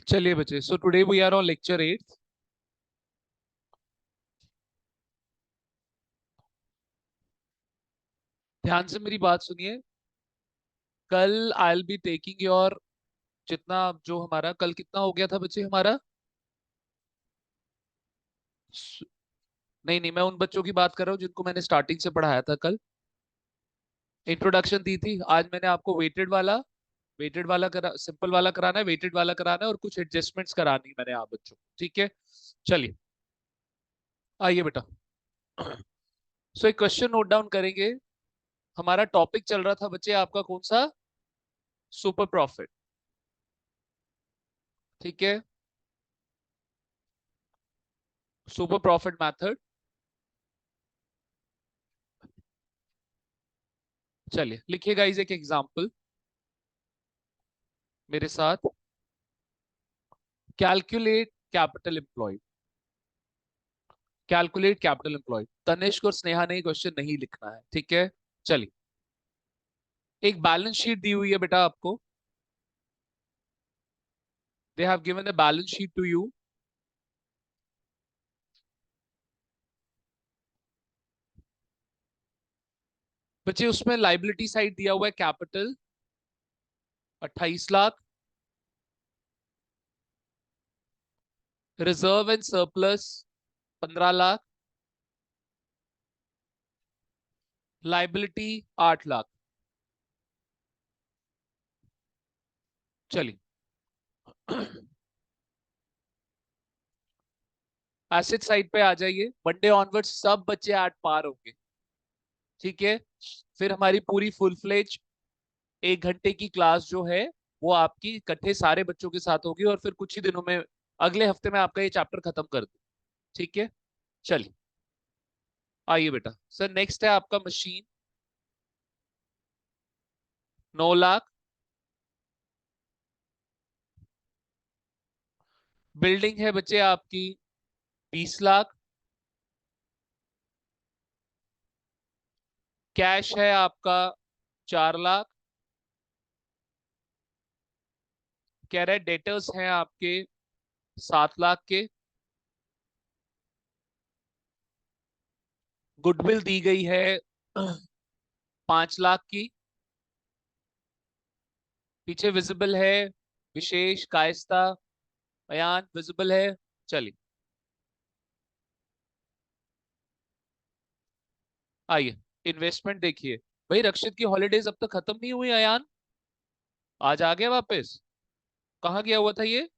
चलिए बच्चे, so today we are on lecture 8। ध्यान से मेरी बात सुनिए। कल I will be taking your जितना जो हमारा कल कितना हो गया था बच्चे हमारा स- नहीं नहीं, मैं उन बच्चों की बात कर रहा हूँ जिनको मैंने स्टार्टिंग से पढ़ाया था। कल इंट्रोडक्शन दी थी। आज मैंने आपको वेटेड वाला करा, सिंपल वाला कराना है, वेटेड वाला कराना है और कुछ एडजस्टमेंट्स करानी है मैंने आप बच्चों को। ठीक है, चलिए आइए बेटा। सो एक क्वेश्चन नोट डाउन करेंगे। हमारा टॉपिक चल रहा था बच्चे आपका कौन सा? Super profit. ठीक है, सुपर प्रॉफिट मेथड। चलिए लिखिए गाइस एक एग्जांपल मेरे साथ। Calculate capital employed. Calculate capital employed. Tanishk और स्नेहा ने क्वेश्चन नहीं लिखना है, ठीक है। चलिए, एक बैलेंस शीट दी हुई है बेटा आपको। They have given a balance sheet to you. बच्चे उसमें लाइबिलिटी साइड दिया हुआ है capital 28 lakh, reserve and surplus 15 lakh, liability 8 lakh. चलिए एसेट साइड पे आ जाइए। मंडे ऑनवर्ड सब बच्चे एट पार होंगे, ठीक है। फिर हमारी पूरी फुल फ्लेज 1 घंटे की क्लास जो है वो आपकी इकट्ठे सारे बच्चों के साथ होगी और फिर कुछ ही दिनों में अगले हफ्ते में आपका ये चैप्टर खत्म कर दूँ, ठीक है। चलिए आइए बेटा। सर नेक्स्ट है आपका मशीन 9 लाख, बिल्डिंग है बच्चे आपकी 20 लाख, कैश है आपका 4 लाख, कह रहे डेटर्स हैं आपके 7 लाख के, गुडविल दी गई है 5 लाख की, पीछे विजिबल है विशेष कायस्ता बयान विजिबल है। चलिए आइए इन्वेस्टमेंट देखिए। भाई रक्षित की हॉलीडेज अब तक खत्म नहीं हुई। अयान आज आ गया वापस? कहाँ गया हुआ था ये?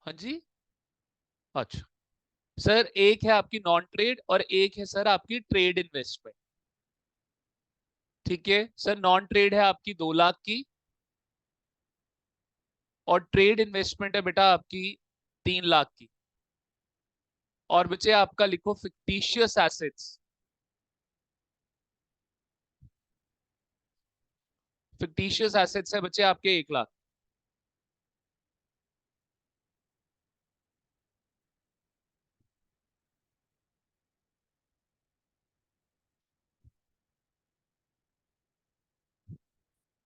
हाँ जी, अच्छा। सर एक है आपकी नॉन ट्रेड और एक है सर आपकी ट्रेड इन्वेस्टमेंट, ठीक है। सर नॉन ट्रेड है आपकी 2 लाख की और ट्रेड इन्वेस्टमेंट है बेटा आपकी 3 लाख की। और बचे आपका लिखो फिक्टिशियस एसेट्स। फिक्टिशियस एसेट्स है बचे आपके 1 लाख।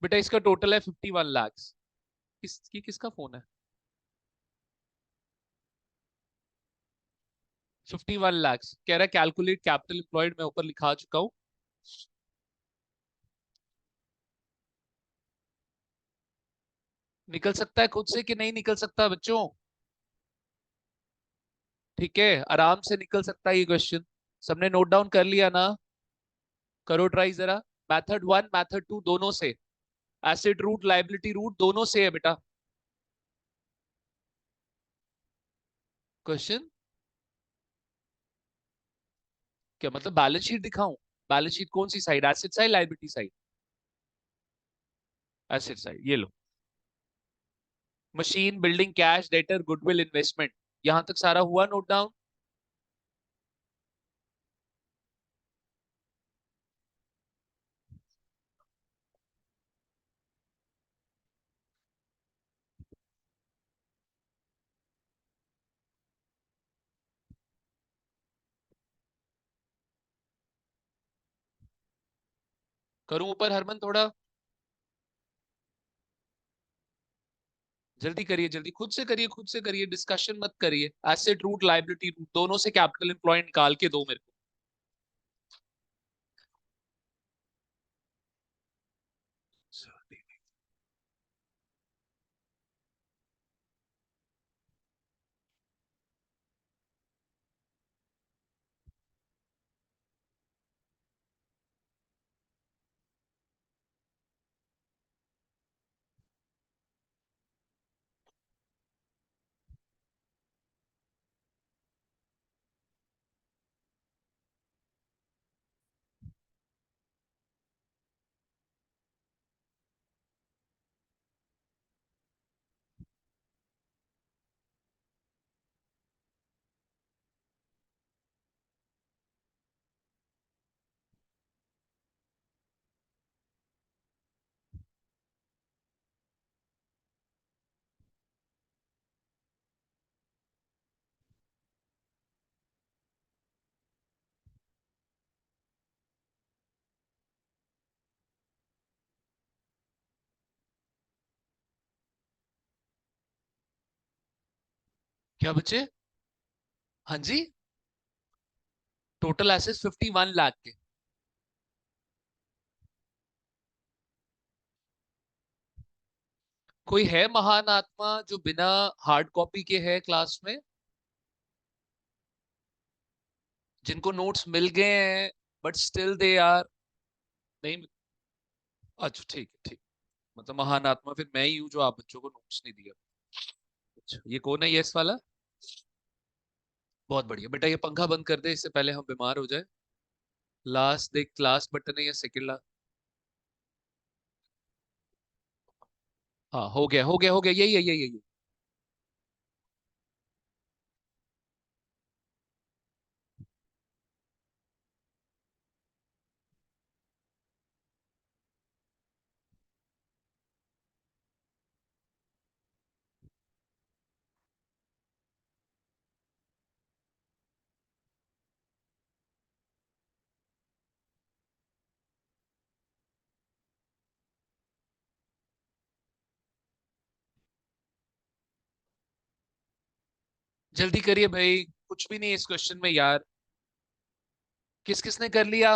बेटा इसका टोटल है 51 लैक्स। किसका फोन है? 51 लैक्स कह रहा है। कैलकुलेट कैपिटल एम्प्लॉयड मैं ऊपर लिखा चुका हूं। निकल सकता है खुद से कि नहीं निकल सकता बच्चों? ठीक है, आराम से निकल सकता है ये क्वेश्चन। सबने नोट डाउन कर लिया ना? करो ट्राई जरा। मेथड 1 मेथड 2 दोनों से, एसेट रूट लाइबिलिटी रूट दोनों से है बेटा क्वेश्चन। क्या मतलब बैलेंस शीट दिखाऊं? बैलेंस शीट कौन सी side? Asset side liability side? Asset side, ये लो। Machine building cash debtor goodwill investment, यहां तक सारा हुआ नोट डाउन? करूं ऊपर हरमन थोड़ा? जल्दी करिए, जल्दी खुद से करिए, खुद से करिए, डिस्कशन मत करिए। एसेट रूट, लायबिलिटी रूट, दोनों से कैपिटल एम्प्लॉय निकाल के दो मेरे को। क्या बचे? हाँ जी। टोटल एसेट्स 51 लाख के। कोई है महान आत्मा जो बिना हार्ड कॉपी के है क्लास में, जिनको नोट्स मिल गए हैं बट स्टिल दे आर नहीं? अच्छा ठीक है, ठीक। मतलब महान आत्मा फिर मैं ही हूँ जो आप बच्चों को नोट्स नहीं दिया। अच्छा, ये कौन है यस वाला? बहुत बढ़िया बेटा, ये पंखा बंद कर दे इससे पहले हम बीमार हो जाए। लास्ट देख, लास्ट बटन है या सेकंड लास्ट? हाँ, हो गया हो गया हो गया, यही है यही है यही। जल्दी करिए भाई, कुछ भी नहीं है इस क्वेश्चन में यार। किस किसने कर लिया?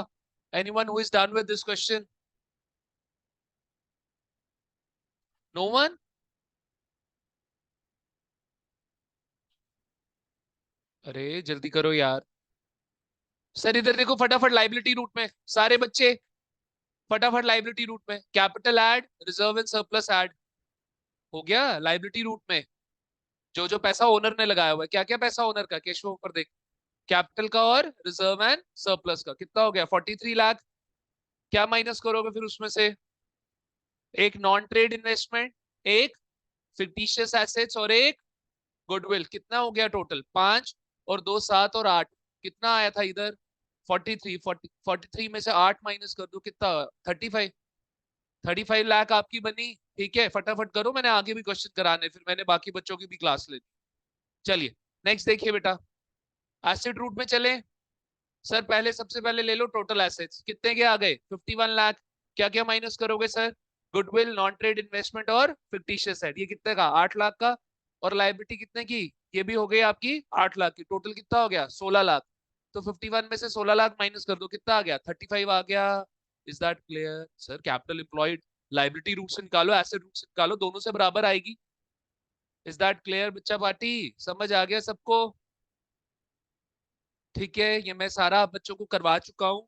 Anyone who is done with this question? No one? अरे जल्दी करो यार। सर इधर देखो फटाफट, लाइबिलिटी रूट में सारे बच्चे, फटाफट लाइबिलिटी रूट में capital add, reserve and surplus add. हो गया लाइबिलिटी रूट में। जो जो पैसा ओनर ने लगाया हुआ है, क्या क्या पैसा ओनर का, केशव ऊपर देख। कैपिटल का और रिजर्व एंड सरप्लस का कितना हो गया? 43 लाख। क्या माइनस करोगे फिर उसमें से? एक नॉन ट्रेड इन्वेस्टमेंट, एक फिक्टिशियस एसेट्स और एक गुडविल। कितना हो गया टोटल? 5 और 2 7 और 8। कितना आया था इधर? 43 में से 8 माइनस कर दो, कितना? 35। 35 लाख आपकी बनी। ठीक है, फटाफट करो, मैंने आगे भी क्वेश्चन कराने, फिर मैंने बाकी बच्चों की भी क्लास लेनी। चलिए नेक्स्ट देखिए बेटा, एसिड रूट में चले। सर पहले सबसे पहले ले लो टोटल एसेट्स, कितने के आ गए? 51 लाख। क्या क्या माइनस करोगे sir? Goodwill, non trade investment और फिक्टिशियस एड, ये कितने का? 8 लाख का। और लाइबिलिटी कितने की? ये भी हो गई आपकी 8 लाख की। टोटल कितना हो गया? 16 लाख। तो 51 में से 16 लाख माइनस कर दो, कितना आ गया? 35 आ गया। Is that clear sir? Capital employed, liability route से निकालो, एसेट रूट से निकालो, दोनों से बराबर आएगी। इज दैट क्लियर बच्चा पार्टी? समझ आ गया सबको? ठीक है, ये मैं सारा आप बच्चों को करवा चुका हूँ।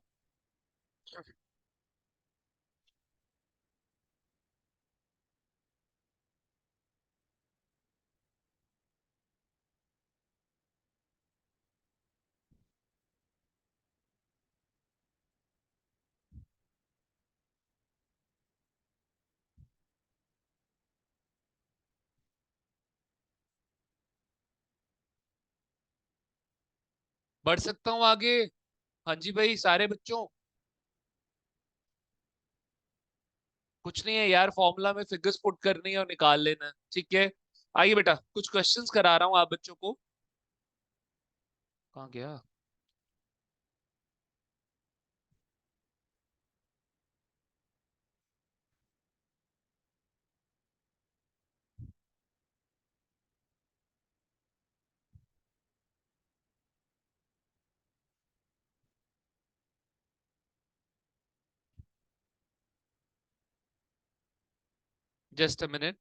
बढ़ सकता हूँ आगे? हाँ जी भाई, सारे बच्चों। कुछ नहीं है यार, फॉर्मूला में फिगर्स पुट करनी है और निकाल लेना है, ठीक है। आइए बेटा, कुछ क्वेश्चंस करा रहा हूँ आप बच्चों को। कहाँ गया? Just a minute.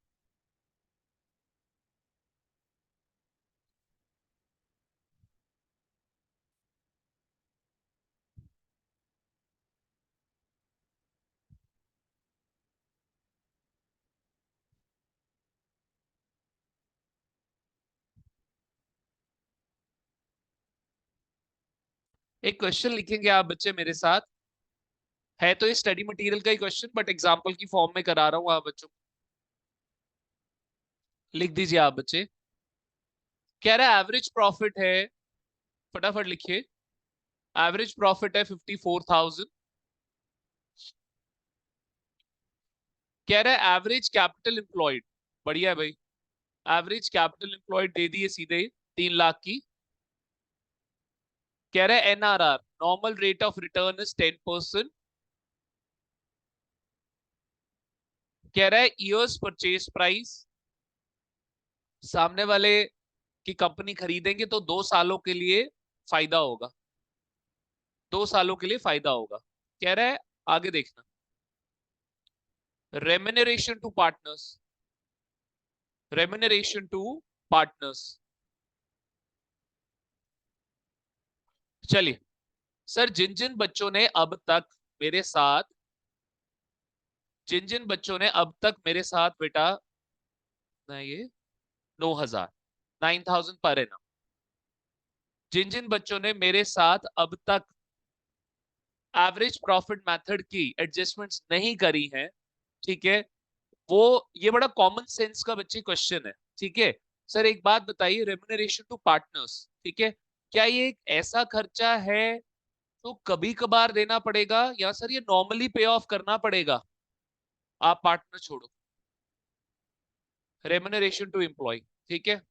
एक क्वेश्चन लिखेंगे आप बच्चे मेरे साथ। है तो ये स्टडी मटेरियल का ही क्वेश्चन, बट एग्जाम्पल की फॉर्म में करा रहा हूँ, आप बच्चों लिख दीजिए आप बच्चे। कह रहा है एवरेज प्रॉफिट है, फटाफट लिखिए। एवरेज प्रॉफिट है 54,000। कह रहा है एवरेज कैपिटल एम्प्लॉयड, बढ़िया है भाई। एवरेज कैपिटल एम्प्लॉयड दे दिए सीधे 3 लाख की। कह रहा है NRR, normal rate of return is 10%। कह रहा है ईयर्स परचेज प्राइस, सामने वाले की कंपनी खरीदेंगे तो 2 सालों के लिए फायदा होगा, 2 सालों के लिए फायदा होगा। कह रहा है आगे देखना, remuneration to partners, remuneration to partners. चलिए सर, जिन जिन बच्चों ने अब तक मेरे साथ, जिन जिन बच्चों ने अब तक मेरे साथ बेटा, ना ये 9,000, 9,000 पर एनम, जिन जिन बच्चों ने मेरे साथ अब तक एवरेज प्रॉफिट मेथड की एडजस्टमेंट्स नहीं करी हैं, ठीक है, वो, ये बड़ा कॉमन सेंस का बच्चे क्वेश्चन है, ठीक है। सर एक बात बताइए, रेम्यूनरेशन टू पार्टनर्स, ठीक है, क्या ये एक ऐसा खर्चा है तो कभी कभार देना पड़ेगा, या सर ये नॉर्मली पे ऑफ करना पड़ेगा? आप पार्टनर छोड़ो, रेम्यूनरेशन टू एम्प्लॉय, ठीक है।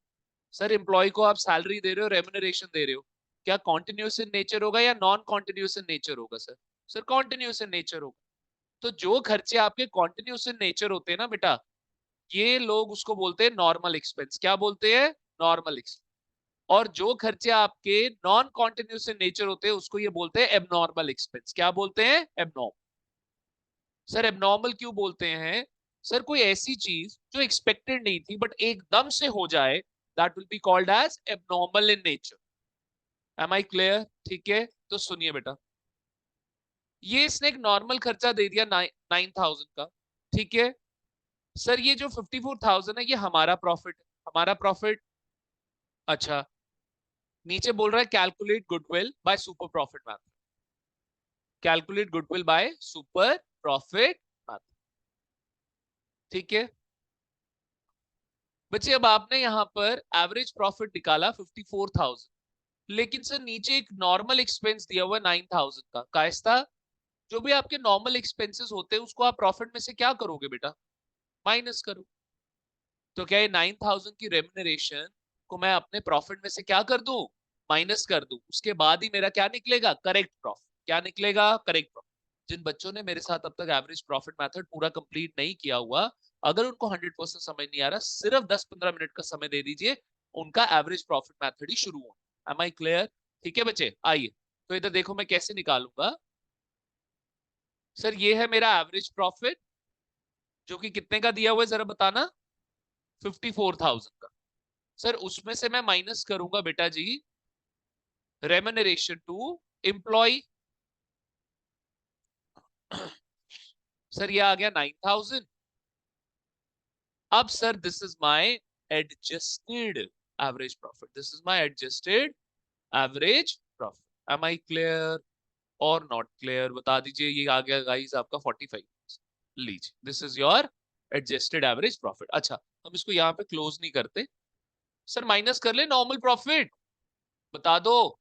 सर एम्प्लॉय को आप सैलरी दे रहे हो, रेम्यूनरेशन दे रहे हो, क्या कॉन्टिन्यूस इन नेचर होगा या नॉन कॉन्टिन्यूस इन नेचर होगा? Sir sir continuous in nature होगा। तो जो खर्चे आपके कॉन्टिन्यूस इन नेचर होते हैं ना बेटा, ये लोग उसको बोलते हैं नॉर्मल एक्सपेंस। क्या बोलते हैं? Normal expense. और जो खर्चे आपके नॉन कॉन्टिन्यूस इन नेचर होते हैं उसको ये बोलते हैं एबनॉर्मल एक्सपेंस। क्या बोलते हैं? एबनॉर्मल। सर एबनॉर्मल क्यों बोलते हैं? सर कोई ऐसी चीज जो एक्सपेक्टेड नहीं थी बट एकदम से हो जाए, that will be called as abnormal in nature. Am I clear? ठीक है, तो सुनिए बेटा, ये इसने एक नॉर्मल खर्चा दे दिया 9,000 का, ठीक है। सर ये जो 54,000 है ये हमारा प्रॉफिट है, हमारा प्रॉफिट। अच्छा, नीचे बोल रहा है calculate goodwill by super profit method, calculate goodwill by super profit method, ठीक है। बच्चे अब आपने यहां पर एवरेज प्रॉफिट निकाला 54,000, लेकिन सर नीचे एक नॉर्मल एक्सपेंस दिया हुआ 9,000 का। कायस्ता, जो भी आपके नॉर्मल एक्सपेंसेस होते हैं उसको आप प्रॉफिट में से क्या करोगे बेटा? माइनस करो। तो क्या ये 9,000 की रेम्यूनरेशन को मैं अपने प्रॉफिट में से क्या कर दूं? माइनस कर दूं। उसके बाद ही मेरा क्या निकलेगा? Correct profit. क्या निकलेगा? Correct profit. जिन बच्चों ने मेरे साथ अब तक एवरेज प्रॉफिट मेथड पूरा कंप्लीट नहीं किया हुआ, अगर उनको 100% समझ नहीं आ रहा, सिर्फ 10-15 मिनट का समय दे दीजिए, उनका एवरेज प्रॉफिट मेथड ही शुरू हो। Am I clear? ठीक है बच्चे, आइए। तो इधर देखो मैं कैसे निकालूंगा। सर ये है मेरा एवरेज प्रॉफिट, जो कि कितने का दिया हुआ है जरा बताना? 54,000 का। सर उसमें से मैं माइनस करूंगा बेटा जी रेम्यूनरेशन टू एम्प्लॉय। सर ये आ गया 9,000। अब sir this is my adjusted average profit, this is my adjusted average profit. Am I clear और नॉट क्लियर? बता दीजिए। ये आ गया गाइस आपका 45। लीजिए, this is your adjusted average profit. अच्छा, हम इसको यहाँ पे क्लोज नहीं करते। सर माइनस कर ले नॉर्मल प्रॉफिट, बता दो।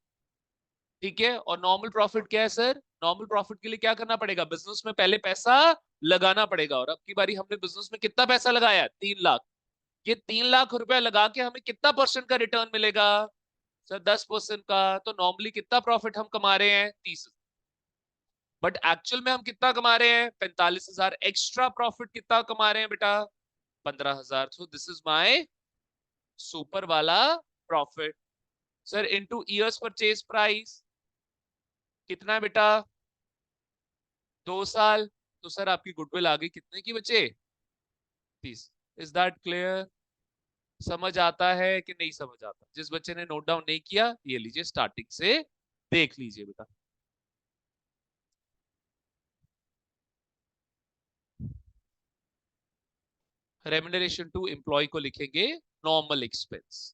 ठीक है, और नॉर्मल प्रॉफिट क्या है सर? नॉर्मल प्रॉफिट के लिए क्या करना पड़ेगा? बिजनेस में पहले पैसा लगाना पड़ेगा, और अब की बारी हमने बिजनेस में कितना पैसा लगाया? 3 लाख। ये 3 लाख रुपया लगा के हमें कितना परसेंट का रिटर्न मिलेगा? सर 10% का। तो नॉर्मली कितना प्रॉफिट हम कमा रहे हैं? 30। बट एक्चुअल में हम कितना कमा रहे हैं? 45,000। एक्स्ट्रा प्रॉफिट कितना कमा रहे हैं बेटा? 15,000। So this is my super वाला profit. Sir into years purchase price कितना है बेटा? 2 साल। तो सर आपकी गुडविल आ गई कितने की बचे? 30। Is that clear? समझ आता है कि नहीं समझ आता? जिस बच्चे ने नोट डाउन नहीं किया, ये लीजिए स्टार्टिंग से देख लीजिए बेटा। रेम्युनरेशन टू एम्प्लॉय को लिखेंगे नॉर्मल एक्सपेंस।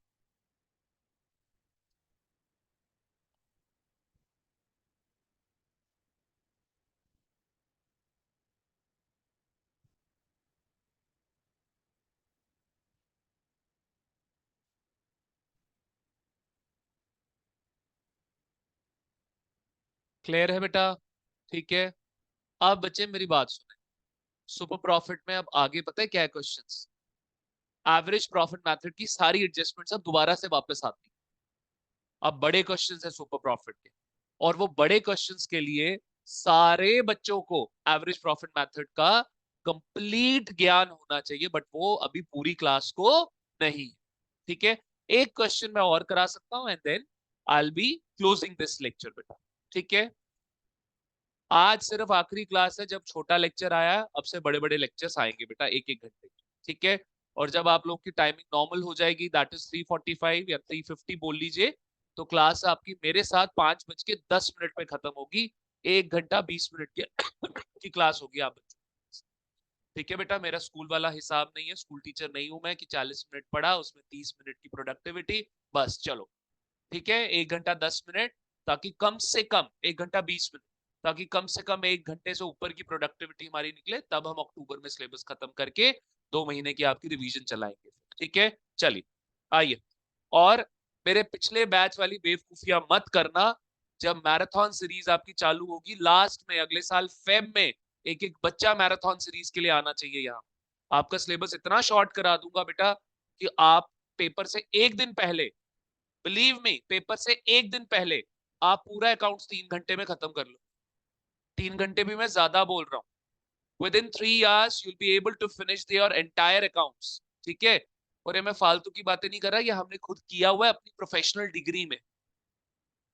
क्लियर है बेटा? ठीक है। अब बच्चे मेरी बात सुने। सुपर प्रॉफिट में अब आगे पता है क्या है क्वेश्चंस? एवरेज प्रॉफिट मेथड की सारी एडजस्टमेंट्स अब दोबारा से वापस आती है। अब बड़े क्वेश्चंस है सुपर प्रॉफिट के, और वो बड़े क्वेश्चंस के लिए सारे बच्चों को एवरेज प्रॉफिट मेथड का कंप्लीट ज्ञान होना चाहिए, बट वो अभी पूरी क्लास को नहीं। ठीक है। एक क्वेश्चन मैं और करा सकता हूं and then I will be closing this lecture बेटा। ठीक है। आज सिर्फ आखिरी क्लास है, जब छोटा लेक्चर आया अब से बड़े बड़े लेक्चर्स आएंगे बेटा, एक एक घंटे के। ठीक है। और जब आप लोग की टाइमिंग नॉर्मल हो जाएगी, दैट इज 3:45 या 3:50 बोल लीजिए, तो क्लास आपकी मेरे साथ 5:10 में खत्म होगी। 1 घंटा 20 मिनट की की क्लास होगी आप बच्चों। ठीक है बेटा, मेरा स्कूल वाला हिसाब नहीं है, स्कूल टीचर नहीं हूं मैं कि 40 मिनट पढ़ा उसमें 30 मिनट की प्रोडक्टिविटी, बस चलो। ठीक है, 1 घंटा 10 मिनट, ताकि कम से कम 1 घंटा 20 मिनट, ताकि कम से कम 1 घंटे से ऊपर की प्रोडक्टिविटी हमारी निकले, तब हम अक्टूबर में सिलेबस खत्म करके 2 महीने की आपकी रिवीजन चलाएंगे। ठीक है, चलिए आइए। और मेरे पिछले बैच वाली बेवकूफियां मत करना। जब मैराथन सीरीज आपकी चालू होगी लास्ट में अगले साल फेब में, एक एक बच्चा मैराथन सीरीज के लिए आना चाहिए यहाँ। आपका सिलेबस इतना शॉर्ट करा दूंगा बेटा कि आप पेपर से एक दिन पहले, बिलीव मी, पेपर से एक दिन पहले आप पूरा अकाउंट्स 3 घंटे में खत्म कर लो। 3 घंटे भी मैं ज्यादा बोल रहा हूँ। Within 3 hours you'll be able to finish your entire accounts. ठीक है। और ये मैं फालतू की बातें नहीं कर रहा, ये हमने खुद किया हुआ है अपनी प्रोफेशनल डिग्री में।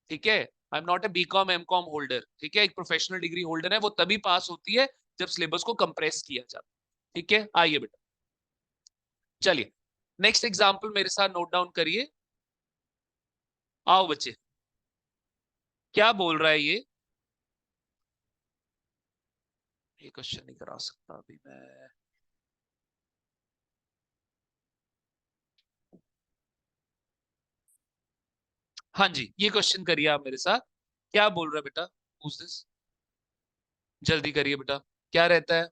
ठीक है। I am not a BCom MCom holder. ठीक है, एक प्रोफेशनल डिग्री होल्डर है, वो तभी पास होती है जब सिलेबस को कंप्रेस किया जाता है। ठीक है, आइए बेटा, चलिए नेक्स्ट एग्जाम्पल मेरे साथ नोट डाउन करिए। आओ बच्चे, क्या बोल रहा है ये क्वेश्चन नहीं करा सकता अभी मैं। हाँ जी, ये क्वेश्चन करिए आप मेरे साथ। क्या बोल रहा है बेटा? पूछ दिस, जल्दी करिए बेटा। क्या रहता है?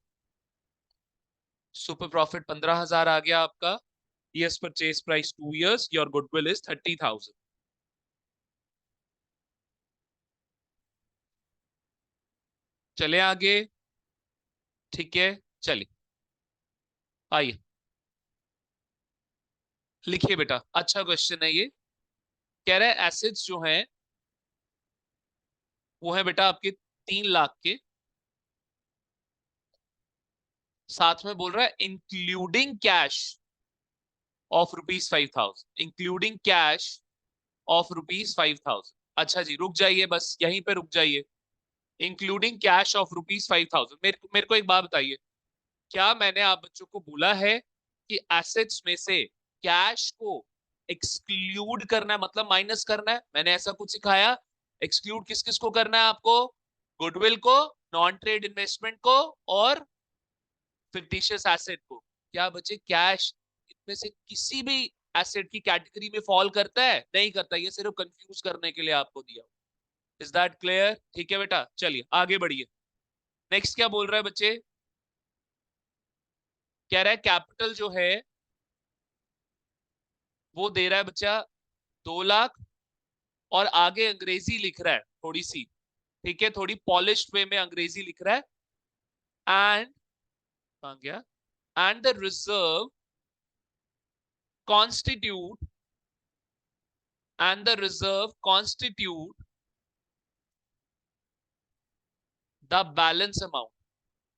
सुपर प्रॉफिट 15,000 आ गया आपका। Yes, purchase price 2 years, your goodwill is 30,000। चले आगे। ठीक है, चलिए आइए लिखिए बेटा। अच्छा क्वेश्चन है ये। कह रहा है एसेट्स जो हैं वो है बेटा आपके 3 लाख के, साथ में बोल रहा है including cash of rupees 5,000, including cash of rupees 5,000। अच्छा जी, रुक जाइए, बस यहीं पे रुक जाइए। Including cash of rupees 5,000। मेरे को एक बात बताइए, क्या मैंने आप बच्चों को बोला है कि एसेट्स में से कैश को एक्सक्लूड करना है, मतलब माइनस करना है? मैंने ऐसा कुछ सिखाया? एक्सक्लूड किस किस को करना है आपको? गुडविल को, नॉन ट्रेड इन्वेस्टमेंट को, और फिक्टिशियस एसेट को। क्या बच्चे कैश इनमें से किसी भी एसेट की कैटेगरी में फॉल करता है? नहीं करता, ये सिर्फ कंफ्यूज करने के लिए आपको दिया। Is that clear? ठीक है बेटा, चलिए आगे बढ़िए। नेक्स्ट क्या बोल रहा है बच्चे? कह रहा है कैपिटल जो है वो दे रहा है बच्चा 2 लाख, और आगे अंग्रेजी लिख रहा है थोड़ी सी। ठीक है, थोड़ी पॉलिश्ड वे में अंग्रेजी लिख रहा है। एंड कहां गया? And the reserve constitute, and the reserve constitute the balance amount,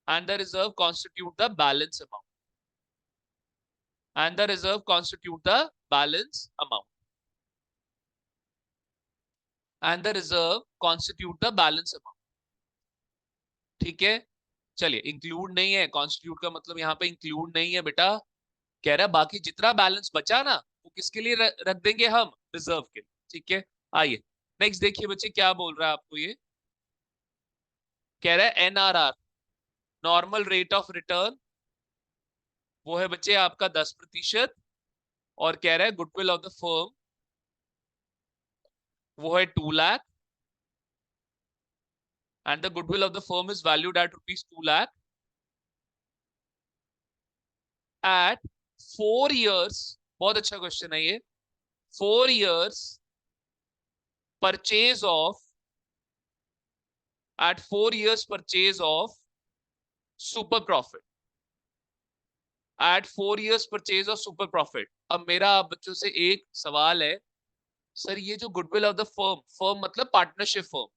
and the reserve constitute the balance amount, and the reserve constitute the balance amount, and the reserve constitute the balance amount. ठीक है। चलिए include नहीं है, constitute का मतलब यहाँ पे include नहीं है बेटा। कह रहा है बाकी जितना बैलेंस बचा ना वो किसके लिए रख देंगे हम, रिजर्व के लिए। ठीक है, आइए नेक्स्ट देखिए बच्चे क्या बोल रहा है आपको ये। कह रहा है NRR, normal rate of return, वो है बच्चे आपका 10%। और कह रहा है गुडविल ऑफ द फर्म वो है 2 lakh, and the goodwill of the firm is valued at ₹2 lakh at 4 years। बहुत अच्छा क्वेश्चन है ये। 4 years purchase of, at 4 years purchase of super profit, at 4 years purchase of super profit. अब मेरा आप बच्चों से एक सवाल है, सर ये जो goodwill of the firm, firm मतलब पार्टनरशिप फर्म,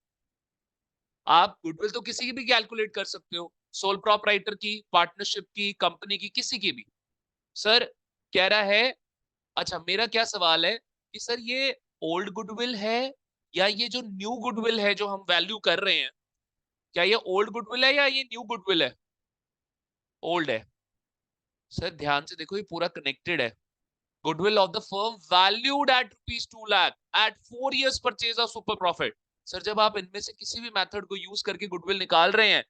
आप गुडविल तो किसी की भी कैलकुलेट कर सकते हो, सोल प्रोपराइटर की, पार्टनरशिप की, कंपनी की, किसी की भी। सर कह रहा है, अच्छा मेरा क्या सवाल है कि सर ये ओल्ड गुडविल है या ये जो न्यू गुडविल है जो हम वैल्यू कर रहे हैं, क्या ये ओल्ड गुडविल है या ये न्यू गुडविल है? ओल्ड है। सर ध्यान से देखो ये पूरा कनेक्टेड है। Goodwill of the firm valued at ₹2 lakh at 4 years purchase of super profit. Sir जब आप इनमें से किसी भी मेथड को यूज करके गुडविल निकाल रहे हैं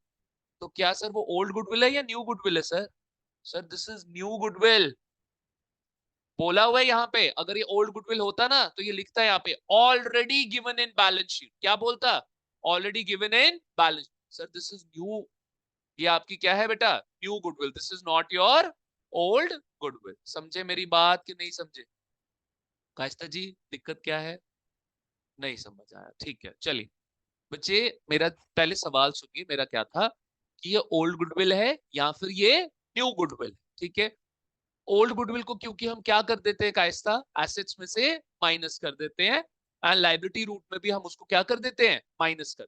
तो क्या सर वो ओल्ड गुडविल है या न्यू गुडविल है sir? Sir this is new goodwill. बोला हुआ है यहाँ पे, अगर ये ओल्ड गुडविल होता ना तो ये लिखता है यहाँ पे already given in balance sheet, क्या बोलता? Already given in balance. Sir this is new, ये आपकी क्या है बेटा, new goodwill, this is not your old goodwill. समझे मेरी बात कि नहीं समझे? कायस्ता जी दिक्कत क्या है? नहीं समझ आया, ठीक है चलिए बच्चे, मेरा पहले सवाल सुनिए, मेरा क्या था कि ये ओल्ड गुडविल है या फिर ये न्यू गुडविल। ठीक है, ओल्ड गुडविल को क्योंकि हम क्या कर देते हैं कायस्ता, एसेट्स में से माइनस कर देते हैं, एंड लाइबिलिटी रूट में भी हम उसको क्या कर देते हैं, माइनस कर।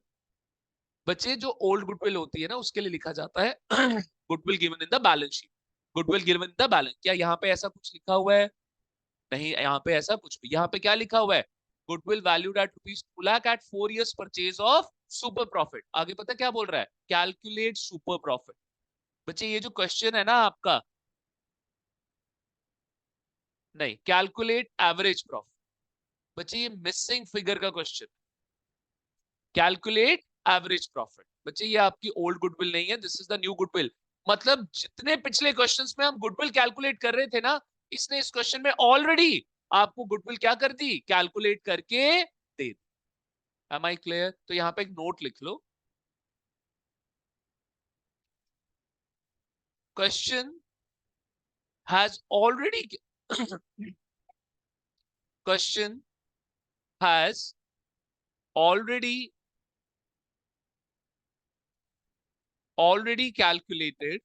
बच्चे जो ओल्ड गुडविल होती है ना उसके लिए लिखा जाता है goodwill given in the balance sheet, goodwill given in the balance. क्या यहाँ पे ऐसा कुछ लिखा हुआ है? नहीं, यहाँ पे ऐसा कुछ भी, यहाँ पे क्या लिखा हुआ है, goodwill valued at ₹2 lakh at 4 years purchase of super profit. आगे पता क्या बोल रहा है, कैलकुलेट सुपर प्रॉफिट। बच्चे ये जो क्वेश्चन है ना आपका, नहीं कैलकुलेट एवरेज प्रॉफिट, बच्चे ये मिसिंग फिगर का क्वेश्चन, कैलकुलेट एवरेज प्रॉफिट। बच्चे ये आपकी ओल्ड गुडविल नहीं है, this is the new goodwill. मतलब जितने पिछले क्वेश्चंस में हम गुडविल कैलकुलेट कर रहे थे ना, इसने इस क्वेश्चन में ऑलरेडी आपको गुडविल क्या कर दी, कैलकुलेट करके दे दी। M I clear? तो यहाँ पे एक नोट लिख लो, question has already question has already calculated,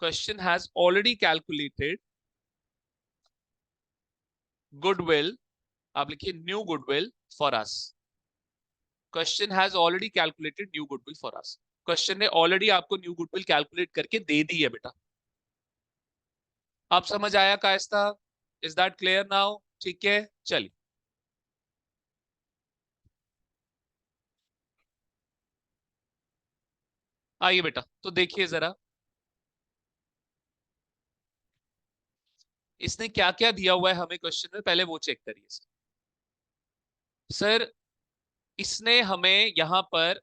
question has already calculated goodwill, आप लिखिए new goodwill for us. Question has already calculated new goodwill for us, question ने ऑलरेडी आपको न्यू गुडविल कैलकुलेट करके दे दी है बेटा। आप समझ आया कायस्ता? Is that clear now? ठीक है चलिए, आइए बेटा तो देखिए जरा इसने क्या क्या दिया हुआ है हमें क्वेश्चन में, पहले वो चेक करिए सर। इसने हमें यहाँ पर,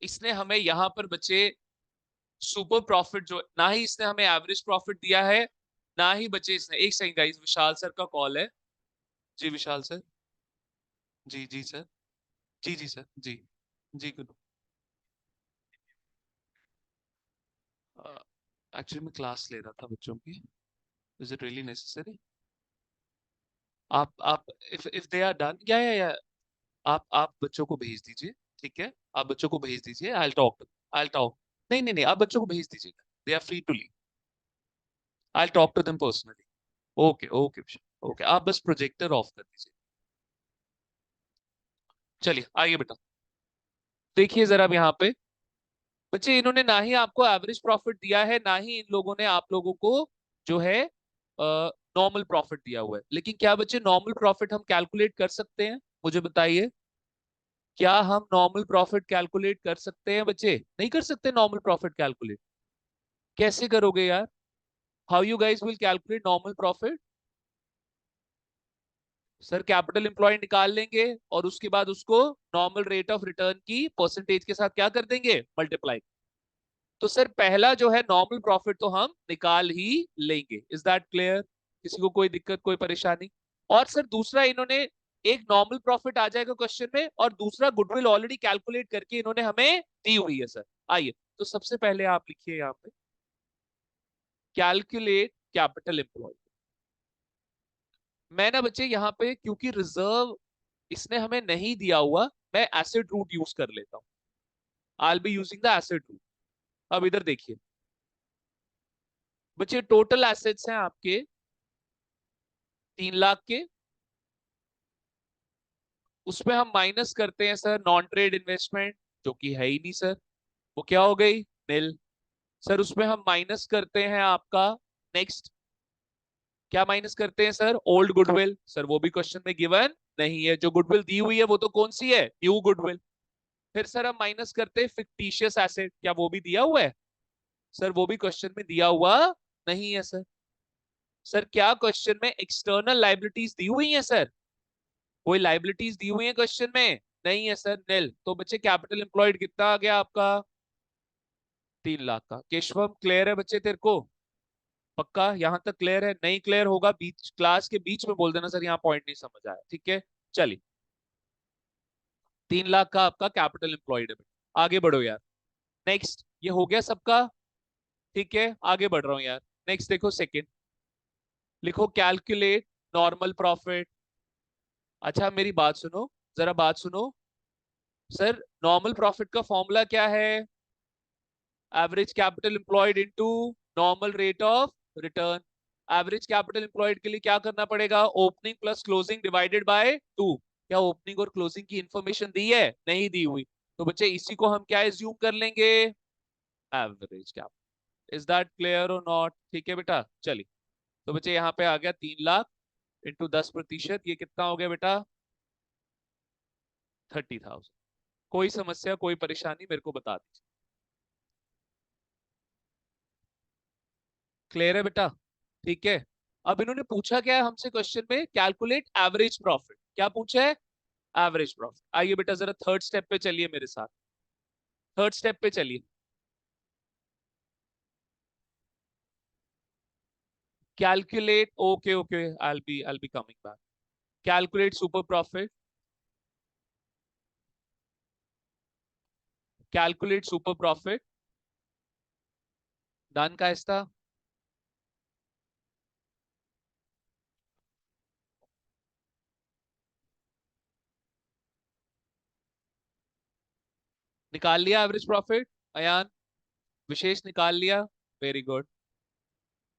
इसने हमें यहाँ पर बच्चे सुपर प्रॉफिट जो, ना ही इसने हमें एवरेज प्रॉफिट दिया है, ना ही बच्चे इसने, एक सेकंड गाइस विशाल सर का कॉल है। जी विशाल सर, जी जी सर, जी जी सर, जी जी गुड। एक्चुअली मैं क्लास ले रहा था बच्चों की, इज इट रियली नेसेसरी? आप इफ दे आर डन, या आप बच्चों को भेज दीजिए। ठीक है, आप बच्चों को भेज दीजिए, आई टॉक। नहीं नहीं नहीं, आप बच्चों को भेज दीजिएगा, they are free to leave, I talk to them personally. Okay okay okay, आप बस प्रोजेक्टर ऑफ कर दीजिए। चलिए आइए बेटा, देखिए जरा अब यहाँ पे बच्चे, इन्होंने ना ही आपको एवरेज प्रॉफिट दिया है, ना ही इन लोगों ने आप लोगों को जो है नॉर्मल प्रॉफिट दिया हुआ है। लेकिन क्या बच्चे नॉर्मल प्रॉफिट हम कैलकुलेट कर सकते हैं? मुझे बताइए। क्या हम नॉर्मल प्रॉफिट कैलकुलेट कर सकते हैं बच्चे? नहीं कर सकते नॉर्मल प्रॉफिट कैलकुलेट। कैसे करोगे यार? How you guys will calculate normal profit? Sir capital employ निकाल लेंगे और उसके बाद उसको नॉर्मल रेट ऑफ रिटर्न की परसेंटेज के साथ क्या कर देंगे, मल्टीप्लाई। तो सर पहला जो है नॉर्मल प्रॉफिट तो हम निकाल ही लेंगे। Is that clear? किसी को कोई दिक्कत, कोई परेशानी? और सर दूसरा, इन्होंने एक नॉर्मल प्रॉफिट आ जाएगा क्वेश्चन में और दूसरा गुडविल ऑलरेडी कैलकुलेट करके इन्होंने हमें दी हुई है सर। आइए तो सबसे पहले आप लिखिए यहाँ पे कैलकुलेट कैपिटल एम्प्लॉय। मैं ना बच्चे यहाँ पे क्योंकि रिजर्व इसने हमें नहीं दिया हुआ, मैं एसिड रूट यूज कर लेता हूँ। I be using the acid root. अब इधर देखिए बच्चे, टोटल एसेट्स हैं आपके 3 लाख के। उसमें हम माइनस करते हैं सर नॉन ट्रेड इन्वेस्टमेंट, जो कि है ही नहीं सर, वो क्या हो गई, निल। सर उसमें हम माइनस करते हैं आपका, नेक्स्ट क्या माइनस करते हैं सर, ओल्ड गुडविल। सर वो भी क्वेश्चन में गिवन नहीं है, जो गुडविल दी हुई है वो तो कौन सी है, न्यू गुडविल। फिर सर हम माइनस करते हैं फिक्टिशियस एसेट, क्या वो भी दिया हुआ है? सर वो भी क्वेश्चन में दिया हुआ नहीं है सर। सर क्या क्वेश्चन में एक्सटर्नल लाइबिलिटीज दी हुई है सर? कोई लाइबिलिटीज दी हुई है क्वेश्चन में? नहीं है सर, निल। तो बच्चे कैपिटल एम्प्लॉयड कितना आ गया आपका, 3 लाख का। केशवम क्लियर है बच्चे तेरे को? पक्का यहां तक क्लियर है? नहीं क्लियर होगा बीच क्लास के बीच में बोल देना सर यहाँ पॉइंट नहीं समझ आया, ठीक है? चलिए 3 लाख का आपका कैपिटल एम्प्लॉयड है बेटा। आगे बढ़ो यार। नेक्स्ट ये हो गया सबका, ठीक है? आगे बढ़ रहा हूँ यार। नेक्स्ट देखो सेकंड, लिखो कैलकुलेट नॉर्मल प्रॉफिट। अच्छा मेरी बात सुनो, जरा बात सुनो। सर नॉर्मल प्रॉफिट का फॉर्मूला क्या है? Average capital employed into normal rate of return. Average capital employed के लिए क्या करना पड़ेगा, opening plus closing divided by 2। क्या ओपनिंग और क्लोजिंग की इंफॉर्मेशन दी है? नहीं दी हुई। तो बच्चे इसी को हम क्या एज्यूम कर लेंगे, average capital. Is that clear और नॉट? ठीक है बेटा, चलिए। तो बच्चे यहाँ पे आ गया 3 लाख इंटू 10%, ये कितना हो गया बेटा, 30,000। कोई समस्या, कोई परेशानी मेरे को बता दीजिए। क्लियर है बेटा? ठीक है। अब इन्होंने पूछा क्या है हमसे क्वेश्चन में, कैलकुलेट एवरेज प्रॉफिट। क्या पूछा है, एवरेज प्रॉफिट। आइए बेटा जरा थर्ड स्टेप पे चलिए मेरे साथ, थर्ड स्टेप पे चलिए। Calculate, okay okay, I be coming back. Calculate super profit, calculate super profit. Done का ऐसा निकाल लिया एवरेज प्रॉफिट, अयान विशेष निकाल लिया, वेरी गुड।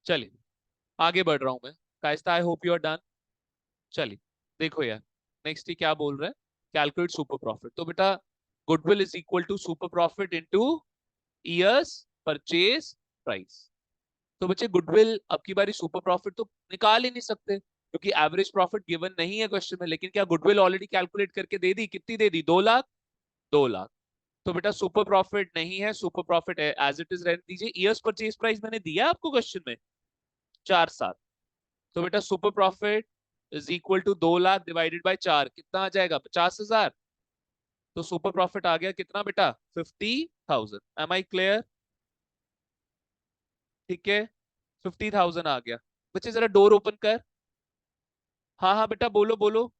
चलिए आगे बढ़ रहा हूं मैं, कायस्ता I hope you are done. चलिए देखो यार, नेक्स्ट ही क्या बोल रहा है, कैलकुलेट सुपर प्रॉफिट। तो बेटा goodwill is equal to super profit into years purchase price. तो बच्चे गुडविल अब की बारी सुपर प्रॉफिट तो निकाल ही नहीं सकते क्योंकि एवरेज प्रॉफिट गिवन नहीं है क्वेश्चन में। लेकिन क्या गुडविल ऑलरेडी कैलकुलेट करके दे दी, कितनी दे दी, 2 लाख, 2 लाख। तो बेटा सुपर प्रॉफिट नहीं है, super profit as it is रहने दीजिए। ईयर्स परचेज प्राइस मैंने दिया आपको क्वेश्चन में, 4 7। तो बेटा super profit is equal to 2 lakh divided by 4, कितना आ जाएगा, 50,000। तो सुपर प्रॉफिट आ गया कितना बेटा, 50,000। Am I clear? ठीक है, 50,000 आ गया। बच्चे जरा डोर ओपन कर। हाँ हाँ बेटा बोलो बोलो।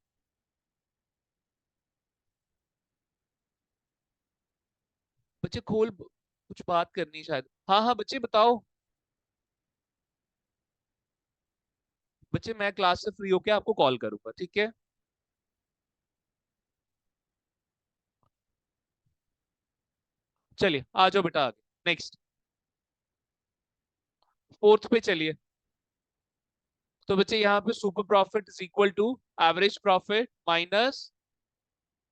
बच्चे खोल, कुछ बात करनी है शायद। हाँ हाँ बच्चे बताओ। बच्चे मैं क्लास से फ्री होके आपको कॉल करूंगा, ठीक है? चलिए आ जाओ बेटा आगे। नेक्स्ट फोर्थ पे चलिए। तो बच्चे यहाँ पे super profit is equal to average profit minus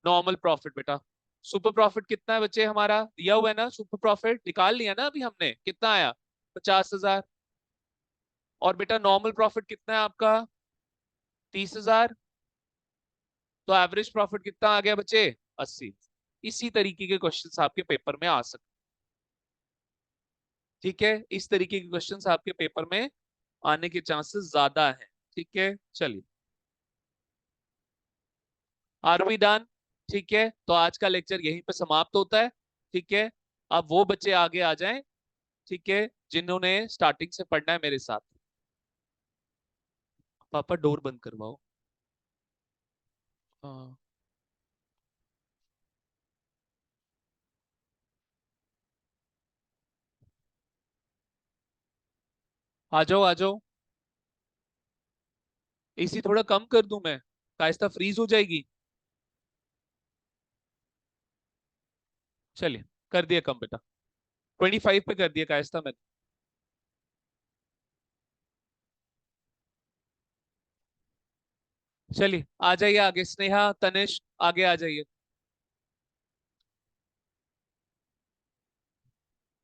normal profit. बेटा सुपर प्रॉफिट कितना है बच्चे, हमारा दिया हुआ है ना, सुपर प्रॉफिट निकाल लिया ना अभी हमने, कितना आया, 50,000। और बेटा नॉर्मल प्रॉफिट कितना है आपका, 30,000। तो एवरेज प्रॉफिट कितना आ गया बच्चे, 80। इसी तरीके के क्वेश्चंस आपके पेपर में आ सकते। ठीक है, इस तरीके के क्वेश्चंस आपके पेपर में आने के चांसेस ज्यादा हैं। ठीक है, चलिए, आर वी डन। ठीक है, तो आज का लेक्चर यहीं पे समाप्त होता है। ठीक है, अब वो बच्चे आगे आ जाएं, ठीक है, जिन्होंने स्टार्टिंग से पढ़ना है मेरे साथ। पापा डोर बंद करवाओ। हाँ, आ जाओ आ जाओ। एसी थोड़ा कम कर दूं मैं? कायस्ता फ्रीज हो जाएगी। चलिए, कर दिया कम बेटा। 25 पे कर दिया कायस्ता मैंने। चलिए, आ जाइए आगे, स्नेहा तनिष्क आगे आ जाइए।